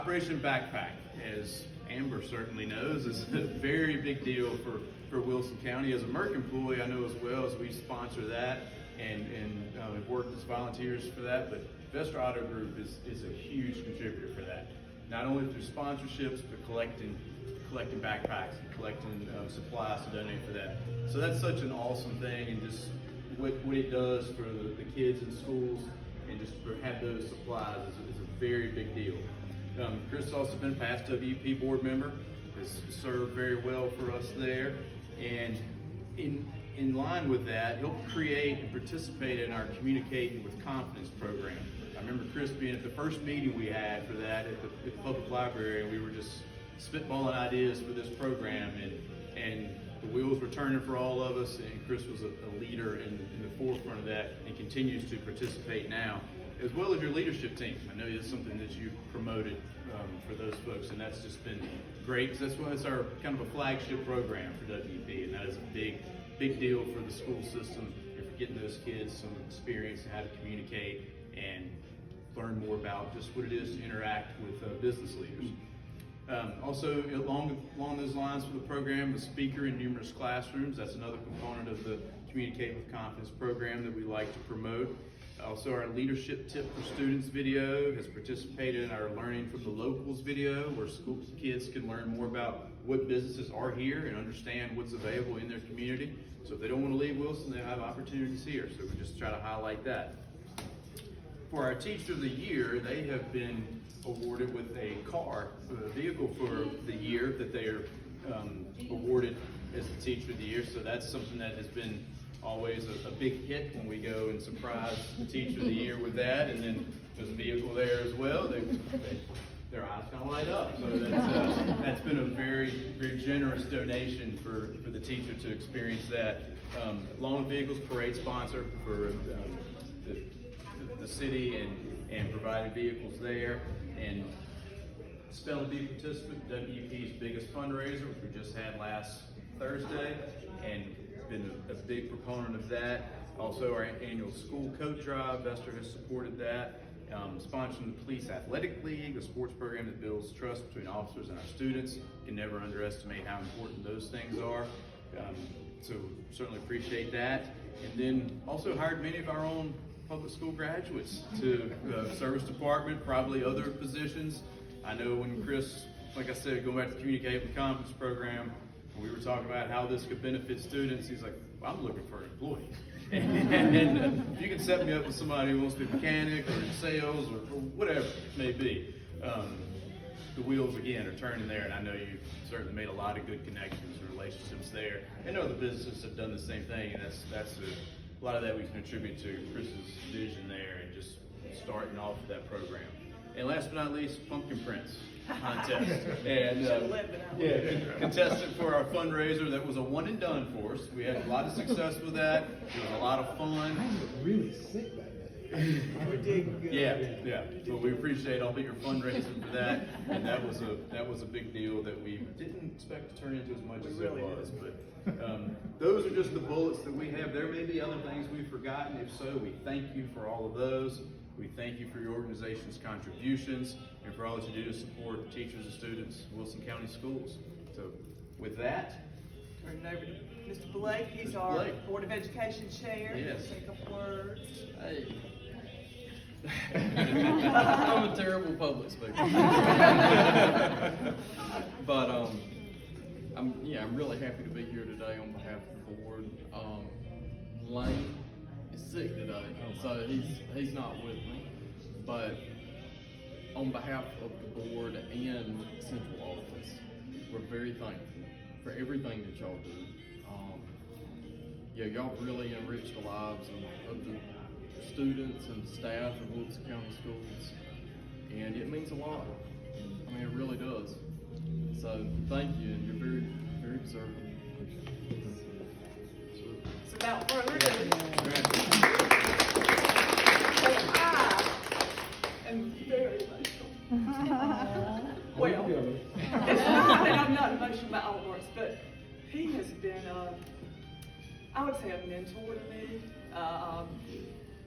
Operation Backpack, as Amber certainly knows, is a very big deal for Wilson County. As a Merck employee, I know as well as we sponsor that and have worked as volunteers for that, but Vestra Auto Group is a huge contributor for that. Not only through sponsorships, but collecting backpacks and collecting supplies to donate for that. So that's such an awesome thing, and just what it does for the kids in schools, and just to have those supplies is a very big deal. Chris has also been a past WP board member, has served very well for us there, and in line with that, he'll create and participate in our Communicating with Confidence program. I remember Chris being at the first meeting we had for that at the public library, and we were just spitballing ideas for this program, and the wheels were turning for all of us, and Chris was a leader in the forefront of that and continues to participate now, as well as your leadership team. I know that's something that you promoted for those folks, and that's just been great, because that's our kind of a flagship program for WP, and that is a big deal for the school system and for getting those kids some experience in how to communicate and learn more about just what it is to interact with business leaders. Also, along those lines for the program, the speaker in numerous classrooms, that's another component of the Communicate with Confidence program that we like to promote. Also, our leadership tip for students video has participated in our Learning from the Locals video, where school kids can learn more about what businesses are here and understand what's available in their community. So if they don't want to leave Wilson, they have opportunities here. So we just try to highlight that. For our Teacher of the Year, they have been awarded with a vehicle for the year that they are awarded as the Teacher of the Year. So that's something that has been always a big hit when we go and surprise the Teacher of the Year with that. And then there's a vehicle there as well. Their eyes kind of light up. So that's been a very generous donation for the teacher to experience that. Lawn Vehicles parade sponsor for the city and providing vehicles there. And Spelling Bee participant, WP's biggest fundraiser, which we just had last Thursday, and been a big proponent of that. Also, our annual school coat drive, Vestra has supported that. Sponsoring the Police Athletic League, a sports program that builds trust between officers and our students. Can never underestimate how important those things are. So certainly appreciate that. And then also hired many of our own public school graduates to the service department, probably other positions. I know when Chris, like I said, going back to the Communicate with Confidence program, we were talking about how this could benefit students. He's like, well, I'm looking for an employee. and if you can set me up with somebody who wants to be a mechanic or in sales or whatever it may be, the wheels again are turning there, and I know you've certainly made a lot of good connections and relationships there. I know the businesses have done the same thing, and that's a lot of that we can attribute to Chris's vision there and just starting off with that program. And last but not least, Pumpkin Prince contest. And contestant for our fundraiser. That was a one and done for us. We had a lot of success with that. It was a lot of fun. I was really sick back then. We did good. Yeah. But we appreciate all of your fundraising for that. And that was a big deal that we didn't expect to turn into as much as it was. But those are just the bullets that we have. There may be other things we've forgotten. If so, we thank you for all of those. We thank you for your organization's contributions and for all that you do to support teachers and students in Wilson County schools. So with that, turn it over to Mr. Blake. He's our Board of Education chair. Yes. Say a couple words. Hey. I'm a terrible public speaker. But I'm really happy to be here today on behalf of the board. Lane is sick today, so he's not with me. But on behalf of the board and central office, we're very thankful for everything that y'all do. Y'all really enrich the lives of the students and the staff of Wilson County Schools, and it means a lot. I mean, it really does. So thank you, and you're very, very deserving. So without further ado, I am very emotional. Well, and I'm not emotional about all of us, but he has been, I would say, a mentor to me.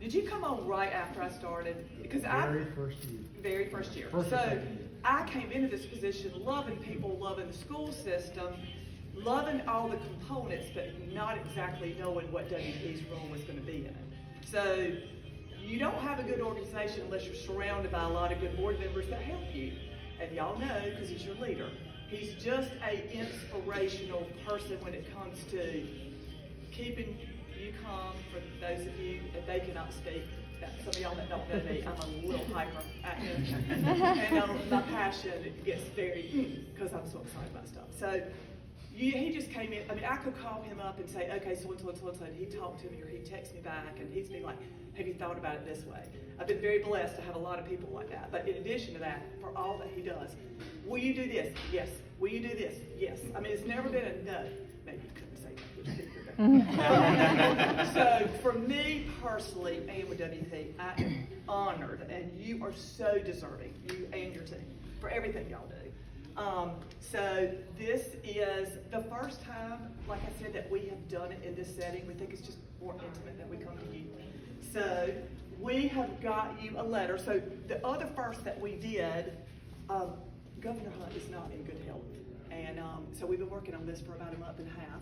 Did you come on right after I started? Because Very first year. Very first year. First or second year. I came into this position loving people, loving the school system, loving all the components, but not exactly knowing what WP's role was going to be in it. So you don't have a good organization unless you're surrounded by a lot of good board members that help you. And y'all know, because he's your leader, he's just an inspirational person when it comes to keeping you calm. For those of you that they cannot speak, some of y'all that don't know me, I'm a little hyper at him. And my passion gets very, because I'm so excited about stuff. So he just came in. I mean, I could call him up and say, okay, so and so and so and so, and he'd talk to me or he'd text me back, and he'd be like, have you thought about it this way? I've been very blessed to have a lot of people like that. But in addition to that, for all that he does, will you do this? Yes. Will you do this? Yes. I mean, it's never been a no. Maybe you couldn't say that. So for me personally, and with WP, I am honored, and you are so deserving, you and your team, for everything y'all do. So this is the first time, like I said, that we have done it in this setting. We think it's just more intimate that we come to you. So we have got you a letter. So the other first that we did, Governor Hunt is not in good health. And so we've been working on this for about a month and a half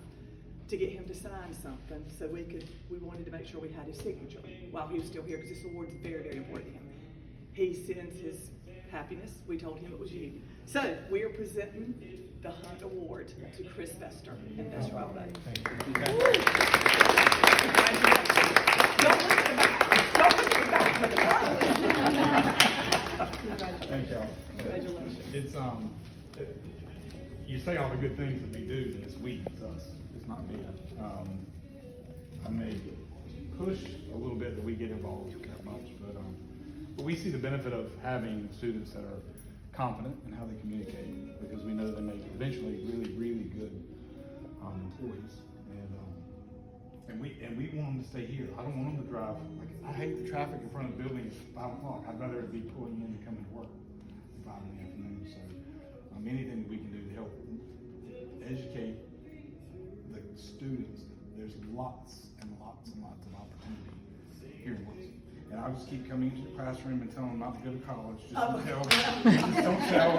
to get him to sign something so we wanted to make sure we had his signature while he was still here, because this award is very, very important to him. He sends his happiness. We told him it was you. So we are presenting the Hunt Award to Chris Vester and Vester all day. Congratulations. Don't look at the back. Don't look at the back of the front. Thank y'all. Congratulations. It's you say all the good things that we do, and it's we, it's us. It's not me. I may push a little bit that we get involved that much, but we see the benefit of having students that are confident in how they communicate, because we know they make eventually really, really good employees, and we want them to stay here. I don't want them to drive. Like, I hate the traffic in front of the building at 5 o'clock. I'd rather it be pulling in and coming to work at 5 in the afternoon. So anything that we can do to help educate the students, there's lots and lots and lots of opportunity here in Wilson. And I just keep coming into the classroom and telling them not to go to college. Just don't tell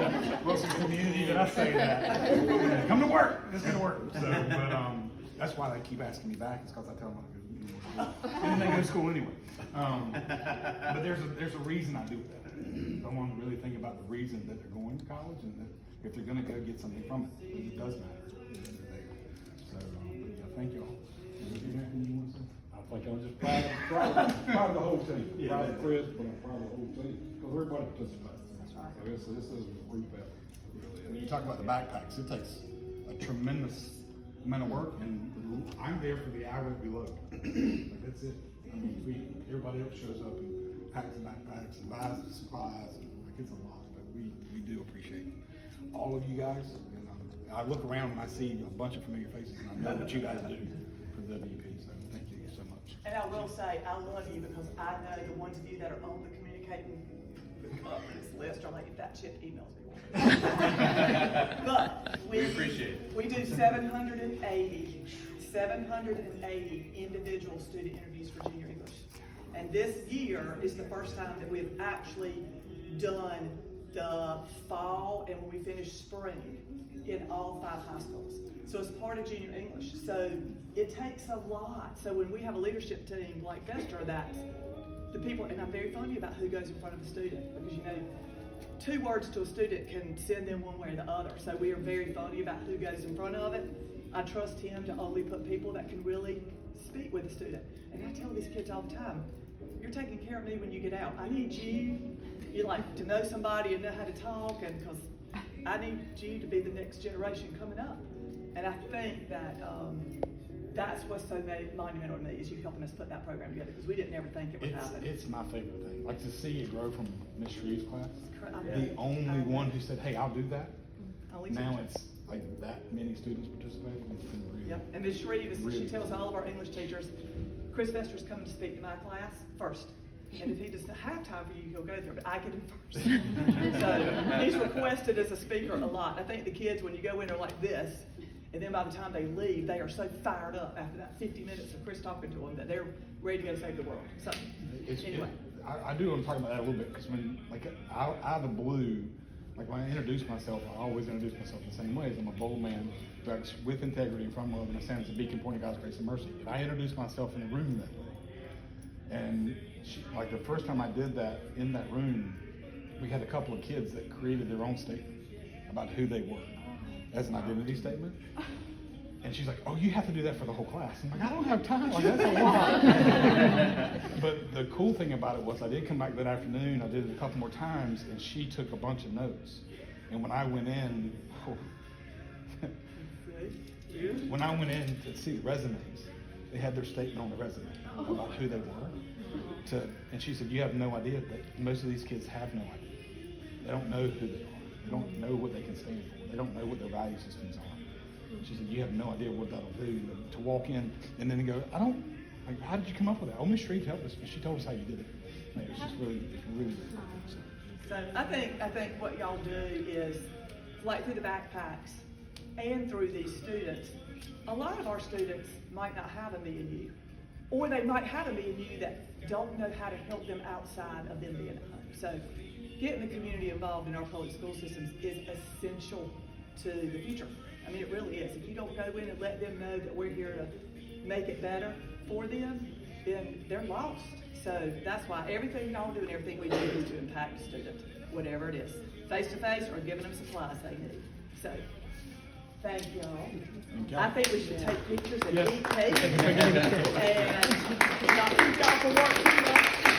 Wilson community that I say that. Come to work. It's going to work. So, but that's why they keep asking me back. It's because I tell them not to go. And they go to school anyway. But there's a reason I do that. I want them to really think about the reason that they're going to college, and that if they're going to go get something from it, it does matter. So, yeah, thank you all. Anything you want to say? I think I'm just proud of the whole team. Yeah, Proud of Chris, but I'm proud of the whole team, because everybody participates. So this is a group effort. When you talk about the backpacks, it takes a tremendous amount of work, and I'm there for the hour that we load. Like, that's it. I mean, everybody else shows up and packs the backpacks and buys the supplies, and like, it's a lot, but we do appreciate all of you guys. And I look around and I see a bunch of familiar faces, and I know what you guys do for the WP. So thank you so much. And I will say, I love you because I know the ones of you that are on the communicating this list are like, that chip emails me. But we appreciate it. We do 780 individual student interviews for junior English. And this year is the first time that we've actually done the fall and when we finish spring in all 5 high schools. So it's part of junior English. So it takes a lot. So when we have a leadership team like Vester, that's the people, and I'm very funny about who goes in front of a student, because you know, 2 words to a student can send them one way or the other. So we are very funny about who goes in front of it. I trust him to only put people that can really speak with the student. And I tell these kids all the time, you're taking care of me when you get out. I need you like to know somebody and know how to talk, and because I need you to be the next generation coming up. And I think that that's what's so monumental to me, is you helping us put that program together, because we didn't ever think it would happen. It's my favorite thing. Like, to see it grow from Miss Shreve's class. The only one who said, hey, I'll do that. Now it's like that many students participating. It's been really. Yep. And Ms. Shreve, really she tells all of our English teachers, Chris Vester's coming to speak to my class first. And if he doesn't have time for you, he'll go there, but I get him first. So he's requested as a speaker a lot. I think the kids, when you go in there like this, and then by the time they leave, they are so fired up after that 50 minutes of Chris talking to them that they're ready to go save the world. So anyway. I do want to talk about that a little bit, because when, like, out of the blue, like when I introduce myself, I always introduce myself the same way. I'm a bold man who acts with integrity and from love and a sense of Beacon Point of God's grace and mercy. But I introduced myself in the room that way. And like the first time I did that in that room, we had a couple of kids that created their own statement about who they were as an identity statement. And she's like, oh, you have to do that for the whole class. I'm like, I don't have time. Like, that's a lot. But the cool thing about it was I did come back that afternoon. I did it a couple more times, and she took a bunch of notes. And when I went in, to see the resumes, they had their statement on the resume about who they were. And she said, you have no idea that most of these kids have no idea. They don't know who they are. They don't know what they can stand for. They don't know what their value systems are. She said, you have no idea what that'll do to walk in and then go, like, how did you come up with that? Oh, Miss Shreve helped us, but she told us how you did it. Man, it's just really good. So I think what y'all do is, like through the backpacks and through these students, a lot of our students might not have a me and you, or they might have a me and you that don't know how to help them outside of them being at home. So getting the community involved in our public school systems is essential to the future. I mean, it really is. If you don't go in and let them know that we're here to make it better for them, then they're lost. So that's why everything y'all do and everything we do is to impact the student, whatever it is, face-to-face or giving them supplies they need. So, thank y'all. I think we should take pictures and eat cake. And not thank y'all for working.